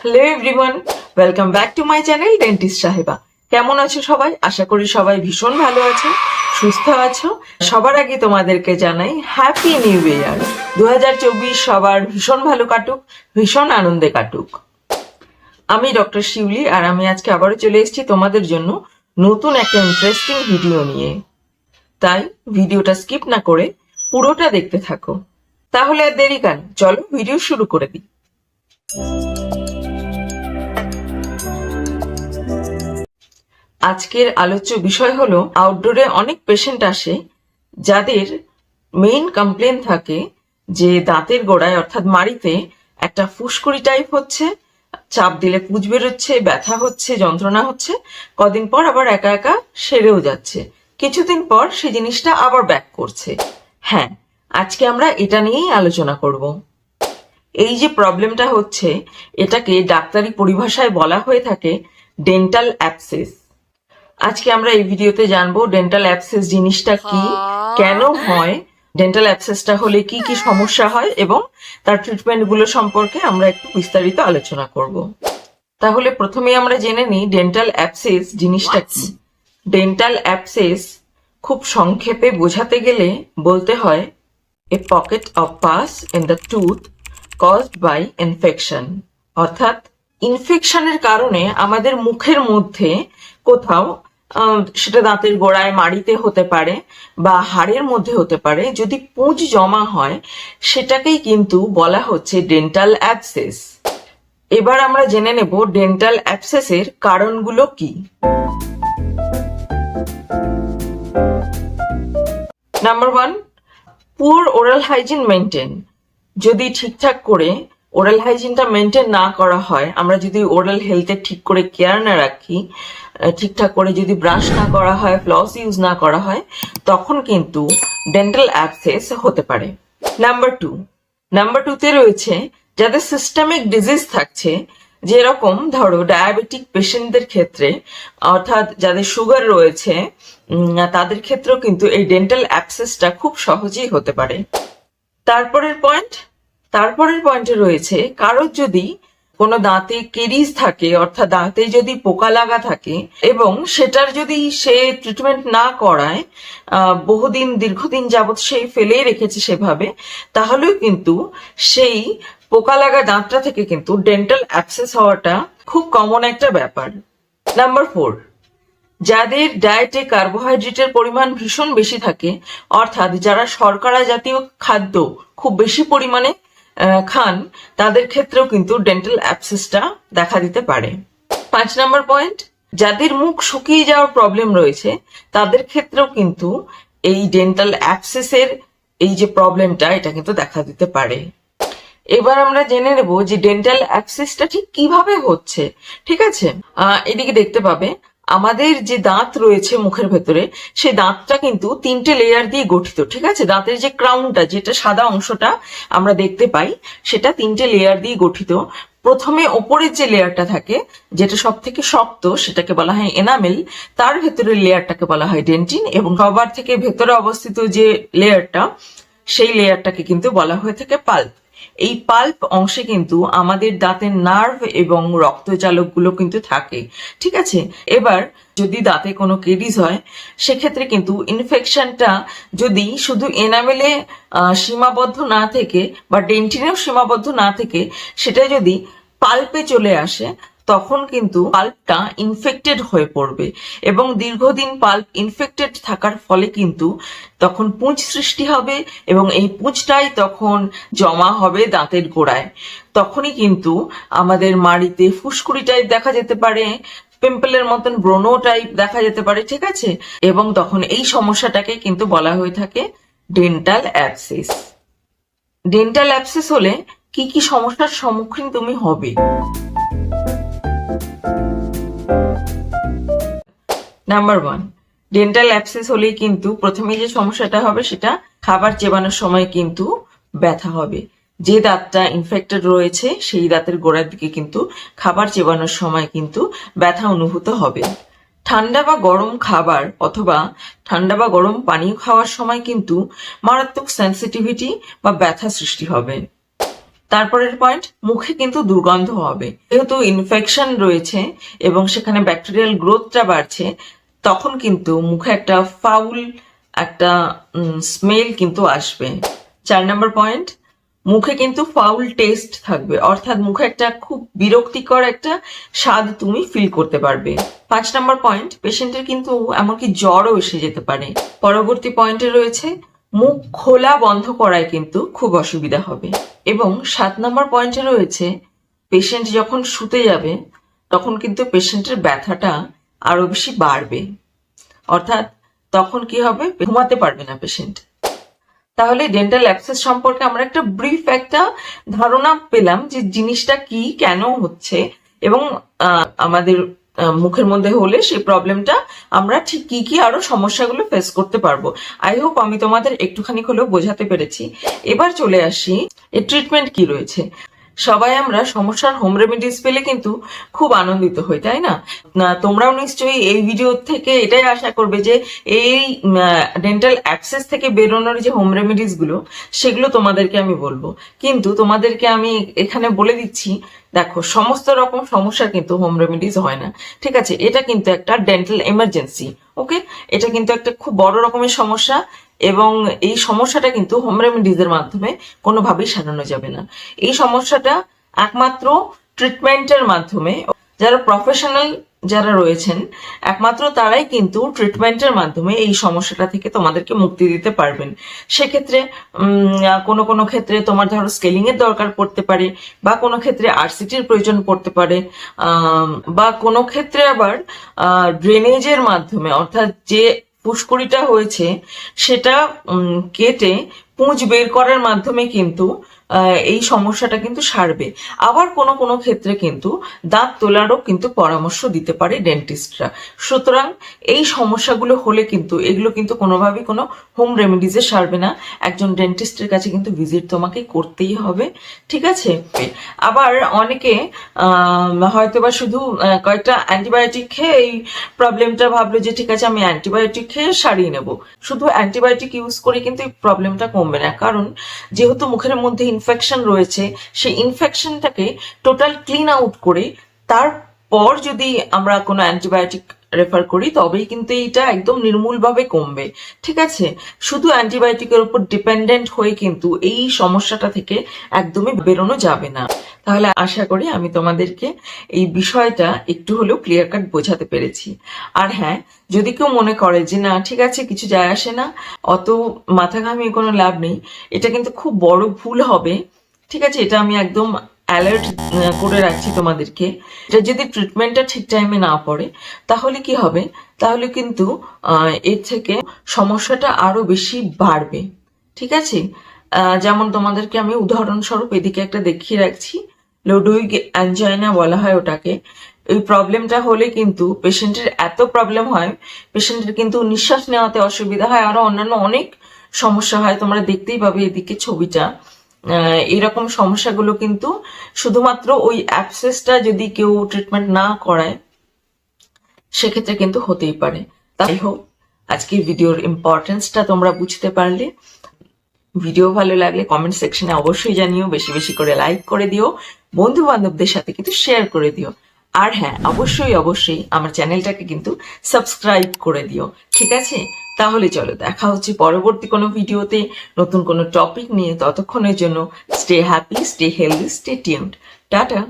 Hello everyone, welcome back to my channel dentist সাহেবা। কেমন আছো সবাই? আশা করি সবাই ভীষণ ভালো আছো, সুস্থ আছো। সবার আগে তোমাদেরকে জানাই হ্যাপি নিউ ইয়ার। 2024 সবার ভীষণ ভালো কাটুক, ভীষণ আনন্দে কাটুক। আমি ডক্টর শিউলি, আর আমি আজকে আবারও চলে এসেছি তোমাদের জন্য নতুন একটা ইন্টারেস্টিং ভিডিও নিয়ে। তাই ভিডিওটা স্কিপ না করে পুরোটা দেখতে থাকো। তাহলে আর দেরি কেন, চলো ভিডিও শুরু করে দিই। আজকের আলোচ্য বিষয় হলো, আউটডোরে অনেক পেশেন্ট আসে যাদের মেইন কমপ্লেন থাকে যে দাঁতের গোড়ায় অর্থাৎ মাড়িতে একটা ফুসকুড়ি টাইপ হচ্ছে, চাপ দিলে পুঁজ বেরোচ্ছে, ব্যথা হচ্ছে, যন্ত্রণা হচ্ছে, কদিন পর আবার একা একা সেরেও যাচ্ছে, কিছুদিন পর সেই জিনিসটা আবার ব্যাক করছে। হ্যাঁ, আজকে আমরা এটা নিয়েই আলোচনা করব। এই যে প্রবলেমটা হচ্ছে, এটাকে ডাক্তারি পরিভাষায় বলা হয়ে থাকে ডেন্টাল অ্যাবসেস। আজকে আমরা এই ভিডিওতে জানবো ডেন্টাল অ্যাবসেস জিনিসটা কি, কেন হয়, ডেন্টাল অ্যাবসেসটা হলে কি কি সমস্যা হয় এবং তার ট্রিটমেন্ট গুলো সম্পর্কে আমরা একটু বিস্তারিত আলোচনা করব। তাহলে প্রথমে আমরা জেনে নিই ডেন্টাল অ্যাবসেস জিনিসটা কি। ডেন্টাল অ্যাবসেস খুব সংক্ষেপে বোঝাতে গেলে বলতে হয় a pocket of pus in the tooth caused by infection, অর্থাৎ ইনফেকশনের কারণে আমাদের মুখের মধ্যে কোথাও, সেটা দাঁতের গোড়ায়, মাড়িতে হতে পারে বা হাড়ের মধ্যে হতে পারে, যদি পুঁজ জমা হয় সেটাকেই কিন্তু বলা হচ্ছে ডেন্টাল অ্যাবসেস। এবার আমরা জেনে নেব ডেন্টাল অ্যাবসেসের কারণগুলো কি। Number 1, poor oral hygiene maintain. যদি ঠিকঠাক করে ওরাল হাইজিনটা মেনটেন না করা হয়, আমরা যদি ওরাল হেলথের ঠিক করে কেয়ার না রাখি, ঠিকঠাক করে যদি ব্রাশ না করা হয়, ফ্লস ইউজ না করা হয়, তখন কিন্তু ডেন্টাল অ্যাবসেস হতে পারে। নাম্বার 2তে রয়েছে যাদের সিস্টেমিক ডিজিজ থাকছে, যেরকম ধরো ডায়াবেটিক পেশেন্টদের ক্ষেত্রে, অর্থাৎ যাদের সুগার রয়েছে, তাদের ক্ষেত্রেও কিন্তু এই ডেন্টাল অ্যাবসেসটা খুব সহজেই হতে পারে। তারপরের পয়েন্টে রয়েছে কারোর যদি কোনো দাঁতে কেরিজ থাকে, অর্থাৎ দাঁতে যদি পোকা লাগা থাকে এবং সেটার যদি সে ট্রিটমেন্ট না করায়, দীর্ঘদিন যাবৎ সেই ফেলেই রেখেছে সেভাবে, তাহলেও কিন্তু সেই পোকা লাগা দাঁতটা থেকে কিন্তু ডেন্টাল অ্যাবসেস হওয়াটা খুব কমন একটা ব্যাপার। নাম্বার 4, যাদের ডায়েটে কার্বোহাইড্রেটের পরিমাণ ভীষণ বেশি থাকে, অর্থাৎ যারা শর্করা জাতীয় খাদ্য খুব বেশি পরিমাণে খান, তাদের ক্ষেত্রেও কিন্তু ডেন্টাল অ্যাবসেসটা দেখা দিতে পারে। 5 নম্বর পয়েন্ট, যাদের মুখ শুকিয়ে যাওয়ার প্রবলেম রয়েছে, তাদের ক্ষেত্রেও কিন্তু এই ডেন্টাল অ্যাবসেসের এই যে প্রবলেমটা, এটা কিন্তু দেখা দিতে পারে। এবার আমরা জেনে নেব যে ডেন্টাল অ্যাবসেসটা ঠিক কিভাবে হচ্ছে। ঠিক আছে, এদিকে দেখতে পাবে আমাদের যে দাঁত রয়েছে মুখের ভেতরে, সেই দাঁতটা কিন্তু 3টে লেয়ার দিয়ে গঠিত। ঠিক আছে, দাঁতের যে ক্রাউনটা, যেটা সাদা অংশটা আমরা দেখতে পাই, সেটা 3টে লেয়ার দিয়ে গঠিত। প্রথমে ওপরের যে লেয়ারটা থাকে, যেটা সব থেকে শক্ত, সেটাকে বলা হয় এনামেল। তার ভেতরের লেয়ারটাকে বলা হয় ডেন্টিন, এবং সবার থেকে ভেতরে অবস্থিত যে লেয়ারটা, সেই লেয়ারটাকে কিন্তু বলা হয়ে থাকে পাল্প। এই পাল্প অংশে কিন্তু আমাদের দাঁতের নার্ভ এবং রক্তচালক গুলো কিন্তু থাকে। ঠিক আছে, এবার যদি দাঁতে কোনো কেরিজ হয়, সেক্ষেত্রে কিন্তু ইনফেকশনটা যদি শুধু এনামেলে সীমাবদ্ধ না থেকে বা ডেন্টিনেও সীমাবদ্ধ না থেকে, সেটা যদি পাল্পে চলে আসে, তখন কিন্তু পাল্পটা ইনফেক্টেড হয়ে পড়বে, এবং দীর্ঘদিন পাল্প ইনফেক্টেড থাকার ফলে কিন্তু তখন পুঁজ সৃষ্টি হবে, এবং এই পুঁজটাই তখন জমা হবে দাঁতের গোড়ায়। তখনই কিন্তু আমাদের মাড়িতে ফুসকুড়ি টাইপ দেখা যেতে পারে, পিম্পলের মতন ব্রণ টাইপ দেখা যেতে পারে। ঠিক আছে, এবং তখন এই সমস্যাটাকে কিন্তু বলা হয়ে থাকে ডেন্টাল অ্যাবসেস। ডেন্টাল অ্যাবসেস হলে কি কি সমস্যার সম্মুখীন তুমি হবে? নাম্বার 1, ডেন্টাল অ্যাবসেস হলেই কিন্তু প্রথমে যে সমস্যাটা হবে, সেটা খাবার চেবানোর সময় কিন্তু ব্যথা হবে। যে দাঁতটা ইনফেক্টেড রয়েছে, সেই দাঁতের গোড়ার দিকে কিন্তু খাবার চেবানোর সময় কিন্তু ব্যথা অনুভূত হবে। ঠান্ডা বা গরম খাবার অথবা ঠান্ডা বা গরম পানীয় খাওয়ার সময় কিন্তু মারাত্মক সেন্সিটিভিটি বা ব্যথা সৃষ্টি হবে। তারপরের পয়েন্ট, মুখে কিন্তু দুর্গন্ধ হবে। যেহেতু ইনফেকশন রয়েছে এবং সেখানে ব্যাকটেরিয়াল গ্রোথটা বাড়ছে, তখন কিন্তু মুখে একটা ফাউল একটা স্মেল কিন্তু আসবে। 4 নম্বর পয়েন্ট, মুখে কিন্তু ফাউল টেস্ট থাকবে, অর্থাৎ মুখে একটা খুব বিরক্তিকর একটা স্বাদ তুমি ফিল করতে পারবে। 5 নম্বর পয়েন্ট, পেশেন্টের কিন্তু এমনকি জ্বরও এসে যেতে পারে। পরবর্তী পয়েন্টে রয়েছে মুখ খোলা বন্ধ করায় কিন্তু খুব অসুবিধা হবে। এবং 7 নম্বর পয়েন্টে রয়েছে পেশেন্ট যখন শুতে যাবে তখন কিন্তু পেশেন্টের ব্যথাটা আরো বেশি বাড়বে, অর্থাৎ তখন কি হবে, ঘুমাতে পারবে না পেশেন্ট। তাহলে ডেন্টাল অ্যাবসেস সম্পর্কে আমরা একটা ব্রিফ একটা ধারণা পেলাম যে জিনিসটা কি, কেন হচ্ছে, এবং আমাদের মুখের মধ্যে হলে সেই প্রবলেমটা আমরা ঠিক কি কি আরো সমস্যাগুলো ফেস করতে পারবো। আই হোপ আমি তোমাদের একটুখানি হলেও বোঝাতে পেরেছি। এবার চলে আসি এর ট্রিটমেন্ট কি রয়েছে। সবাই আমরা সমস্যার হোম রেমেডিস পেলে কিন্তু খুব আনন্দিত হই, তাই না? তোমরাও নিশ্চয়ই এই ভিডিও থেকে এটাই আশা করবে যে এই ডেন্টাল অ্যাক্সেস থেকে বেরোনোর যে হোম রেমেডিস গুলো সেগুলো তোমাদেরকে আমি বলবো। কিন্তু তোমাদেরকে আমি এখানে বলে দিচ্ছি, দেখো সমস্ত রকম সমস্যার কিন্তু হোম রেমেডিস হয় না, ঠিক আছে? এটা কিন্তু একটা ডেন্টাল এমার্জেন্সি, ওকে? এটা কিন্তু একটা খুব বড় রকমের সমস্যা এবং এই সমস্যাটা কিন্তু হোম রেমেডিজ এর মাধ্যমে কোনোভাবেই সারানো যাবে না। এই সমস্যাটা একমাত্র ট্রিটমেন্টের মাধ্যমে, যারা প্রফেশনাল যারা রয়েছেন একমাত্র তারাই কিন্তু ট্রিটমেন্টের মাধ্যমে এই সমস্যাটা থেকে তোমাদেরকে মুক্তি দিতে পারবেন। সেক্ষেত্রে কোনো কোনো ক্ষেত্রে তোমার ধরো স্কেলিং এর দরকার পড়তে পারে, বা কোনো ক্ষেত্রে আরসিটির প্রয়োজন পড়তে পারে, বা কোনো ক্ষেত্রে আবার ড্রেনেজের মাধ্যমে, অর্থাৎ যে ফুসকুড়িটা হয়েছে সেটা কেটে পুঁজ বের করার মাধ্যমে কিন্তু এই সমস্যাটা কিন্তু সারবে। আবার কোনো কোনো ক্ষেত্রে কিন্তু দাঁত তোলারও কিন্তু পরামর্শ দিতে পারে ডেন্টিস্টরা। সুতরাং এই সমস্যাগুলো হলে কিন্তু এগুলো কিন্তু কোনোভাবেই কোনো হোম রেমেডিজে সারবে না, একজন ডেন্টিস্টের কাছে কিন্তু ভিজিট তোমাকে করতেই হবে, ঠিক আছে? আবার অনেকে হয়তোবা শুধু কয়েকটা অ্যান্টিবায়োটিক খেয়ে এই প্রবলেমটা ভাবলো যে ঠিক আছে আমি অ্যান্টিবায়োটিক খেয়ে সারিয়ে নেব। শুধু অ্যান্টিবায়োটিক ইউজ করে কিন্তু এই প্রবলেমটা কমবে না, কারণ যেহেতু মুখের মধ্যে ইনফেকশন রয়েছে, সেই ইনফেকশনটাকে টোটাল ক্লিন আউট করে তারপর যদি আমরা কোনো অ্যান্টিবায়োটিক রেফার করি তবেই কিন্তু এটা একদম নির্মূলভাবে কমবে, ঠিক আছে? শুধু অ্যান্টিবায়োটিকের উপর ডিপেন্ডেন্ট হয়ে কিন্তু এই সমস্যাটা থেকে একদমই বেরোনো যাবে না। তাহলে আশা করি আমি তোমাদেরকে এই বিষয়টা একটু হলেও ক্লিয়ার কাট বোঝাতে পেরেছি। আর হ্যাঁ, যদি কেউ মনে করে যে না ঠিক আছে কিছু যায় আসে না, অত মাথা ঘামিয়ে কোনো লাভ নেই, এটা কিন্তু খুব বড় ভুল হবে, ঠিক আছে? এটা আমি একদম অ্যালার্ট করে রাখছি তোমাদেরকে। এটা যদি ট্রিটমেন্টটা ঠিক টাইমে না পড়ে তাহলে কি হবে, তাহলে কিন্তু এর থেকে সমস্যাটা আরো বেশি বাড়বে, ঠিক আছে? যেমন তোমাদেরকে আমি উদাহরণস্বরূপ এদিকে একটা দেখিয়ে রাখছি, লোডুইগ অ্যাঞ্জাইনা বলা হয় ওটাকে। এই প্রবলেমটা হলে কিন্তু পেশেন্টের এত প্রবলেম হয়, পেশেন্টের কিন্তু নিঃশ্বাস নেওয়াতে অসুবিধা হয়, আরো অন্যান্য অনেক সমস্যা হয়। তোমরা দেখতেই পাবে এদিকে ছবিটা। এরকম সমস্যাগুলো কিন্তু শুধুমাত্র ওই অ্যাবসেসটা যদি কেউ ট্রিটমেন্ট না করায় সেক্ষেত্রে কিন্তু হতেই পারে। তাই হোক, আজকের ভিডিওর ইম্পর্টেন্সটা তোমরা বুঝতে পারলে। ভিডিও ভালো লাগলে কমেন্ট সেকশনে অবশ্যই জানিও, বেশি বেশি করে লাইক করে দিও, বন্ধু বান্ধবদের সাথে কিন্তু শেয়ার করে দিও। আর হ্যাঁ, অবশ্যই অবশ্যই আমার চ্যানেলটাকে কিন্তু সাবস্ক্রাইব করে দিও, ঠিক আছে? তাহলে চলো দেখা হচ্ছে পরবর্তী কোনো ভিডিওতে নতুন কোনো টপিক নিয়ে। ততক্ষণের জন্য stay happy, stay healthy, stay tuned. Tata.